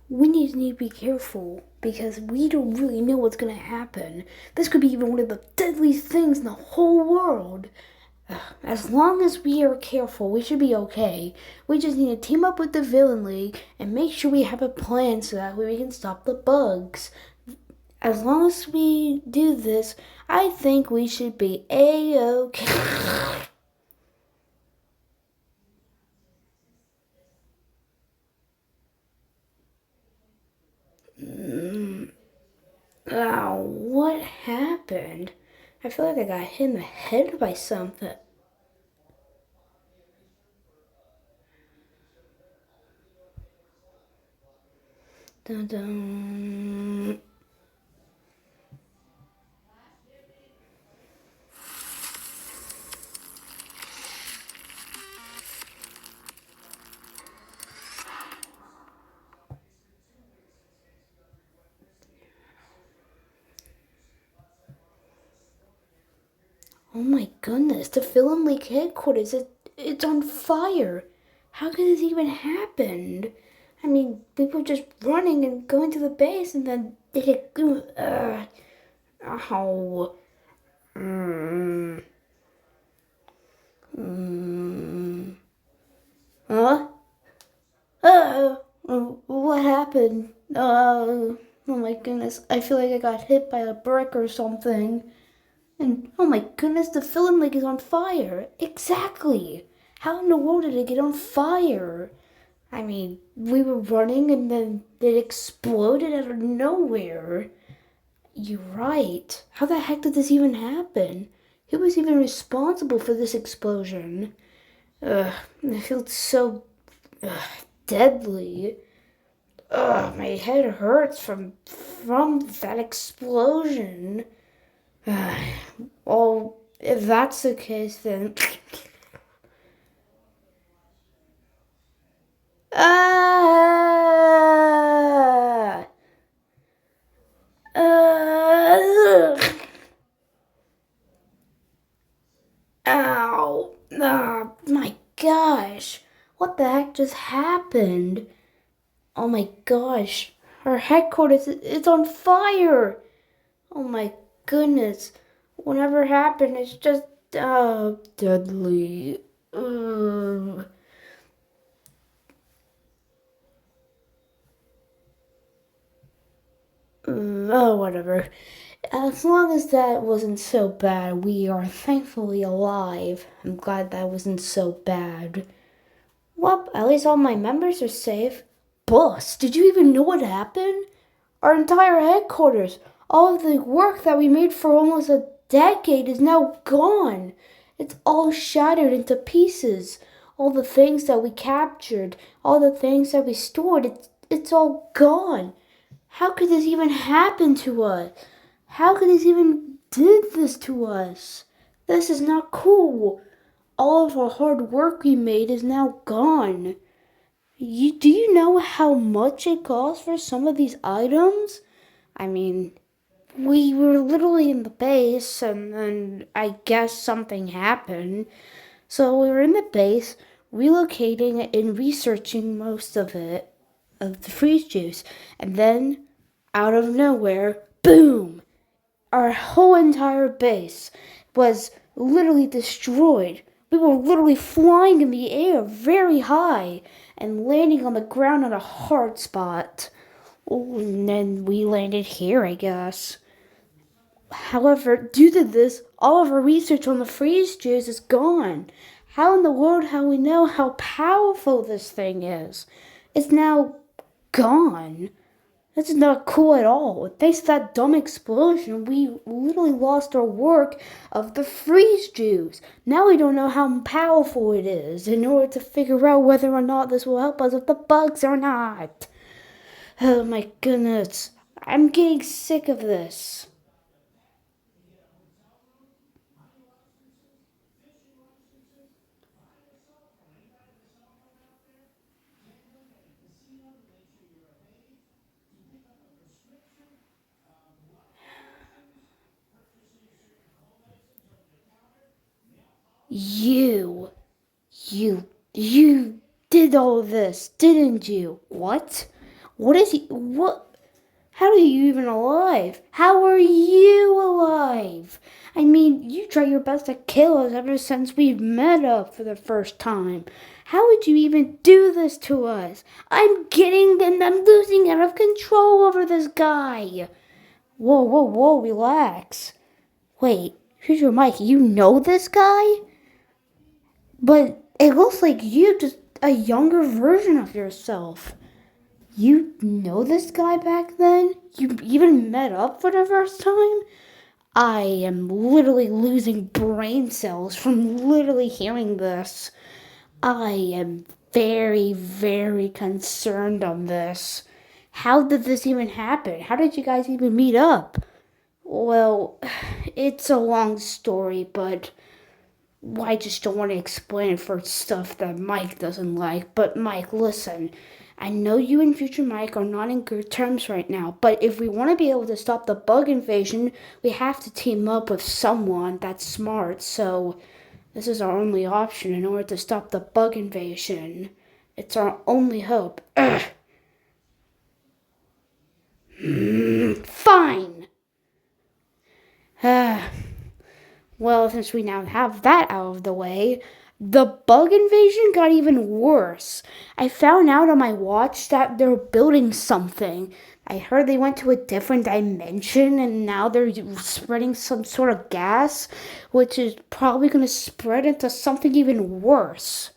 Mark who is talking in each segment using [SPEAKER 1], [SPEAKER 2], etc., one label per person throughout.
[SPEAKER 1] we need to be careful because we don't really know what's gonna happen. This could be even one of the deadliest things in the whole world. As long as we are careful, we should be okay. We just need to team up with the Vilialn League and make sure we have a plan so that way we can stop the bugs. As long as we do this, I think we should be A-okay. Ow, what happened? I feel like I got hit in the head by something. Dun dun. Oh my goodness, the Vilialn League headquarters, it's on fire. How could this even happen? I mean, we were just running and going to the base and then it hit. Ow. Mm, mm. Huh? What happened? Oh my goodness, I feel like I got hit by a brick or something. And oh my goodness, the Vilialn League is on fire. Exactly. How in the world did it get on fire? I mean, we were running and then it exploded out of nowhere. You're right. How the heck did this even happen? Who was even responsible for this explosion? Ugh, it feels so deadly. Ugh, my head hurts from that explosion. Well, if that's the case, then ah, uh, ow, my gosh, what the heck just happened? Oh my gosh, our headquarters is on fire. Oh my goodness, whatever happened, it's just deadly. Ugh. Oh, whatever. As long as that wasn't so bad, we are thankfully alive. I'm glad that wasn't so bad. Well, at least all my members are safe. Boss, did you even know what happened? Our entire headquarters, all of the work that we made for almost a decade is now gone. It's all shattered into pieces. All the things that we captured, all the things that we stored, it's all gone. How could this even happen to us? How could this even did this to us? This is not cool. All of our hard work we made is now gone. Do you know how much it costs for some of these items? I mean, we were literally in the base and then I guess something happened. So we were in the base, relocating and researching most of it, of the freeze juice. And then, out of nowhere, boom! Our whole entire base was literally destroyed. We were literally flying in the air very high and landing on the ground on a hard spot. Oh, and then we landed here, I guess. However, due to this, all of our research on the freeze juice is gone. How in the world how we know how powerful this thing is? It's now gone. This is not cool at all. Thanks to that dumb explosion, we literally lost our work of the freeze juice. Now we don't know how powerful it is in order to figure out whether or not this will help us with the bugs or not. Oh my goodness. I'm getting sick of this. You, you did all this, didn't you? What? What? How are you even alive? How are you alive? I mean, you try your best to kill us ever since we've met up for the first time. How would you even do this to us? I'm losing out of control over this guy. Whoa, whoa, whoa, relax. Wait, here's your mic. You know this guy? But it looks like you, just a younger version of yourself. You know this guy back then? You even met up for the first time? I am literally losing brain cells from literally hearing this. I am very, very concerned on this. How did this even happen? How did you guys even meet up? Well, it's a long story, but I just don't want to explain it for stuff that Mike doesn't like. But Mike, listen, I know you and future Mike are not in good terms right now, but if we want to be able to stop the bug invasion, we have to team up with someone that's smart. So this is our only option in order to stop the bug invasion. It's our only hope. Ugh. Fine. Well, since we now have that out of the way, the bug invasion got even worse. I found out on my watch that they're building something. I heard they went to a different dimension and now they're spreading some sort of gas, which is probably going to spread into something even worse.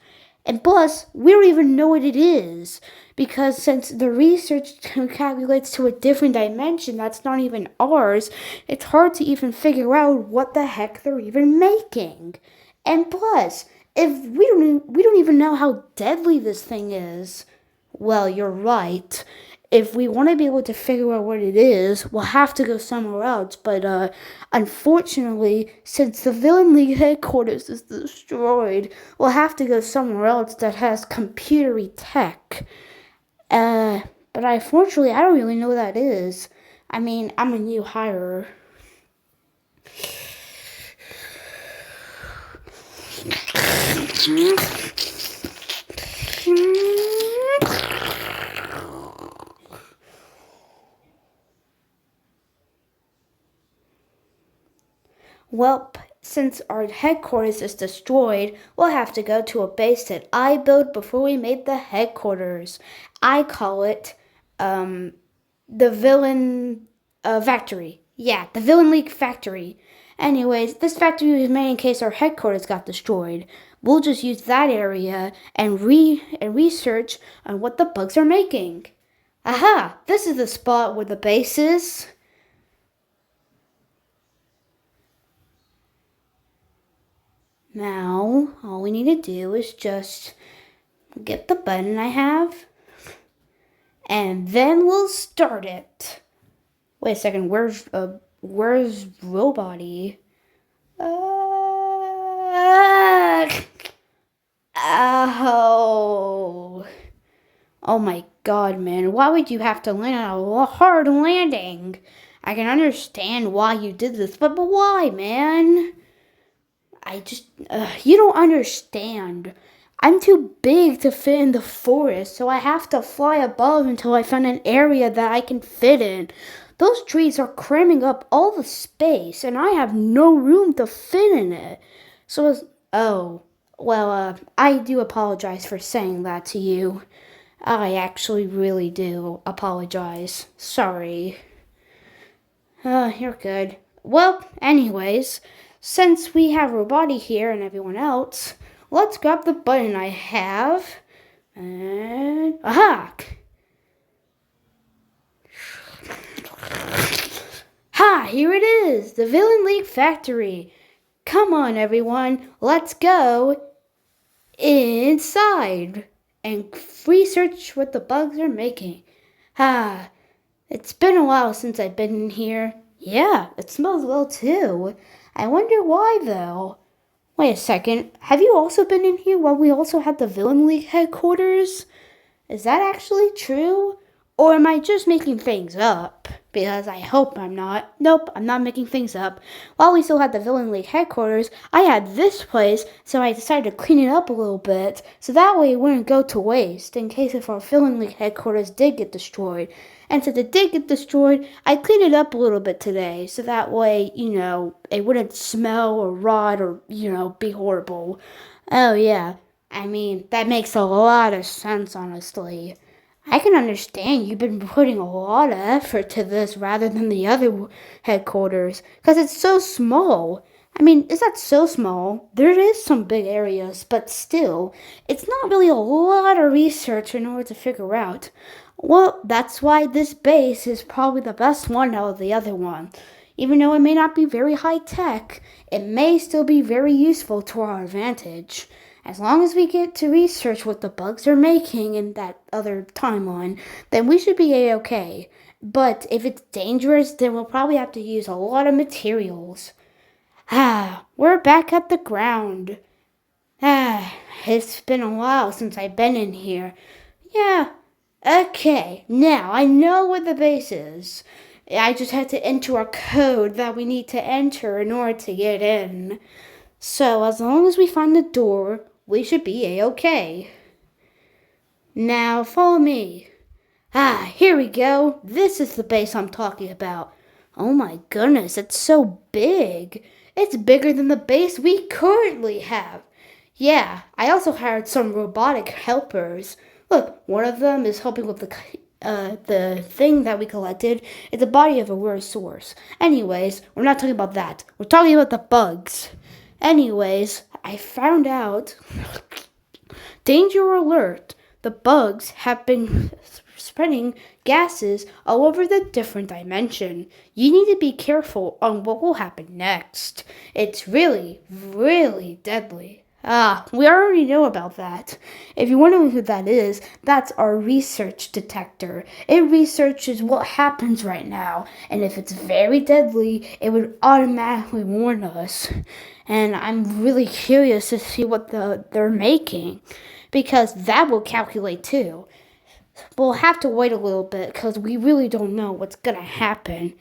[SPEAKER 1] And plus, we don't even know what it is. Because since the research calculates to a different dimension that's not even ours, it's hard to even figure out what the heck they're even making. And plus, if we don't even know how deadly this thing is. Well, you're right. If we want to be able to figure out what it is, we'll have to go somewhere else. But unfortunately, since the Vilialn League headquarters is destroyed, we'll have to go somewhere else that has computery tech. But unfortunately, I don't really know what that is. I mean, I'm a new hire. Well, since our headquarters is destroyed, we'll have to go to a base that I built before we made the headquarters. I call it, the Vilialn Factory. Yeah, the Vilialn League Factory. Anyways, this factory was made in case our headquarters got destroyed. We'll just use that area and research on what the bugs are making. Aha! This is the spot where the base is. Now, all we need to do is just get the button I have, and then we'll start it. Wait a second, where's Robody? Ow. Oh my god, man. Why would you have to land on a hard landing? I can understand why you did this, but why, man? You don't understand. I'm too big to fit in the forest, so I have to fly above until I find an area that I can fit in. Those trees are cramming up all the space, and I have no room to fit in it. I do apologize for saying that to you. I actually really do apologize. Sorry. You're good. Well, anyways, since we have Robody here and everyone else, let's grab the button I have. And aha! Ha! Here it is, the Vilialn League Factory. Come on, everyone, let's go inside and research what the bugs are making. It's been a while since I've been in here. Yeah, it smells well too. I wonder why though. Wait a second, have you also been in here while we also had the Vilialn League headquarters? Is that actually true? Or am I just making things up? because I hope I'm not. Nope, I'm not making things up. While we still had the Vilialn League headquarters, I had this place, so I decided to clean it up a little bit, so that way it wouldn't go to waste, in case if our Vilialn League headquarters did get destroyed. And since it did get destroyed, I cleaned it up a little bit today, so that way, it wouldn't smell or rot or, be horrible. Oh yeah, I mean, that makes a lot of sense, honestly. I can understand you've been putting a lot of effort to this rather than the other headquarters, because it's so small. I mean, it's not so small. There is some big areas, but still, it's not really a lot of research in order to figure out. Well, that's why this base is probably the best one out of the other one. Even though it may not be very high tech, it may still be very useful to our advantage. As long as we get to research what the bugs are making in that other timeline, then we should be a-okay. But if it's dangerous, then we'll probably have to use a lot of materials. We're back at the ground. It's been a while since I've been in here. Yeah, okay, now I know where the base is. I just had to enter a code that we need to enter in order to get in. So as long as we find the door, we should be a-okay. Now follow me. Here we go. This is the base I'm talking about. Oh my goodness, it's so big. It's bigger than the base we currently have. Yeah, I also hired some robotic helpers. Look, one of them is helping with the thing that we collected. It's the body of a rare source. Anyways, we're not talking about that. We're talking about the bugs. Anyways, I found out. Danger alert! The bugs have been spreading gases all over the different dimension. You need to be careful on what will happen next. It's really, really deadly. We already know about that. If you're wondering who that is, that's our research detector. It researches what happens right now, and if it's very deadly, it would automatically warn us. And I'm really curious to see what they're making, because that will calculate too. We'll have to wait a little bit, because we really don't know what's gonna happen.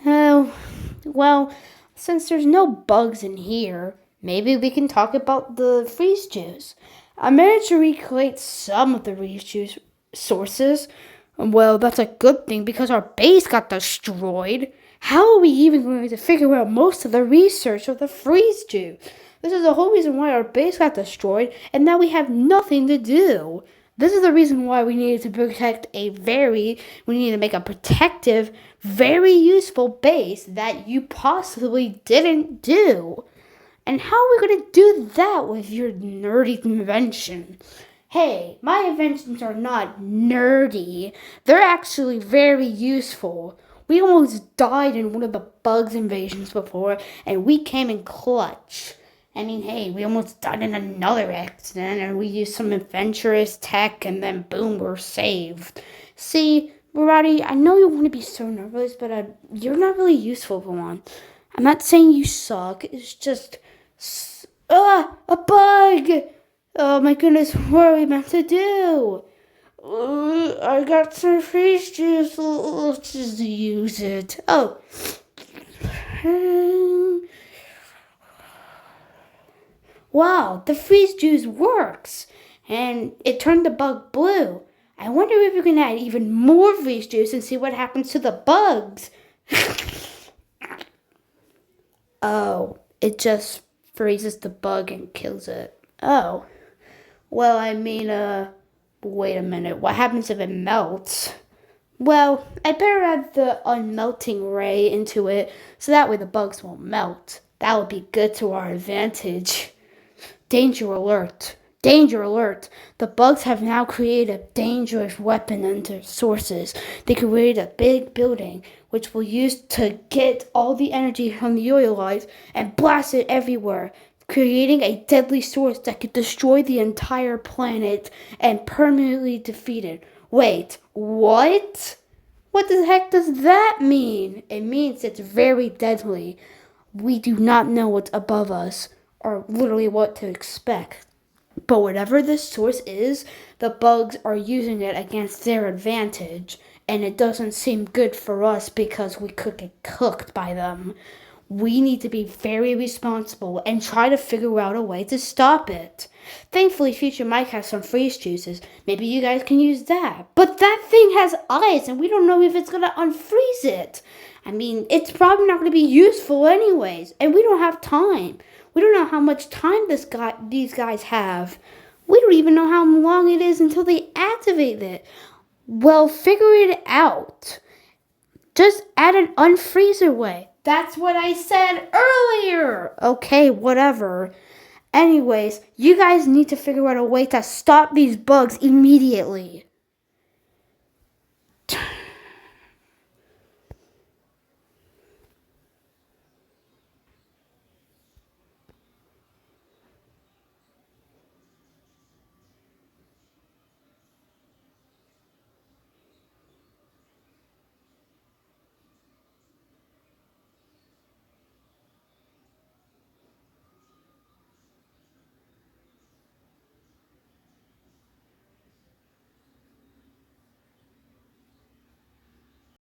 [SPEAKER 1] Well, since there's no bugs in here, maybe we can talk about the freeze juice. I managed to recreate some of the freeze juice sources. Well, that's a good thing because our base got destroyed. How are we even going to figure out most of the research of the freeze juice? This is the whole reason why our base got destroyed, and now we have nothing to do. This is the reason why we needed we need to make a protective, very useful base that you possibly didn't do. And how are we going to do that with your nerdy invention? Hey, my inventions are not nerdy. They're actually very useful. We almost died in one of the bugs invasions before, and we came in clutch. I mean, hey, we almost died in another accident, and we used some adventurous tech, and then boom, we're saved. See, Roddy, I know you want to be so nervous, but you're not really useful for one. I'm not saying you suck. It's just, a bug. Oh my goodness, what are we meant to do? I got some freeze juice. Let's just use it. Oh. Wow, the freeze juice works. And it turned the bug blue. I wonder if we can add even more freeze juice and see what happens to the bugs. Oh, it just freezes the bug and kills it. Oh. Well, I mean, wait a minute. What happens if it melts? Well, I better add the unmelting ray into it so that way the bugs won't melt. That would be good to our advantage. Danger alert. Danger alert. The bugs have now created a dangerous weapon into sources. They created a big building which we'll use to get all the energy from the oil lights and blast it everywhere, creating a deadly source that could destroy the entire planet and permanently defeat it. Wait, what? What the heck does that mean? It means it's very deadly. We do not know what's above us or literally what to expect. But whatever this source is, the bugs are using it against their advantage. and it doesn't seem good for us because we could get cooked by them. We need to be very responsible and try to figure out a way to stop it. Thankfully, Future Mike has some freeze juices. Maybe you guys can use that. But that thing has ice, and we don't know if it's going to unfreeze it. I mean, it's probably not going to be useful anyways, and we don't have time. We don't know how much time these guys have. We don't even know how long it is until they activate it. Well, figure it out. Just add an unfreezer way. That's what I said earlier. Okay, whatever. Anyways, you guys need to figure out a way to stop these bugs immediately.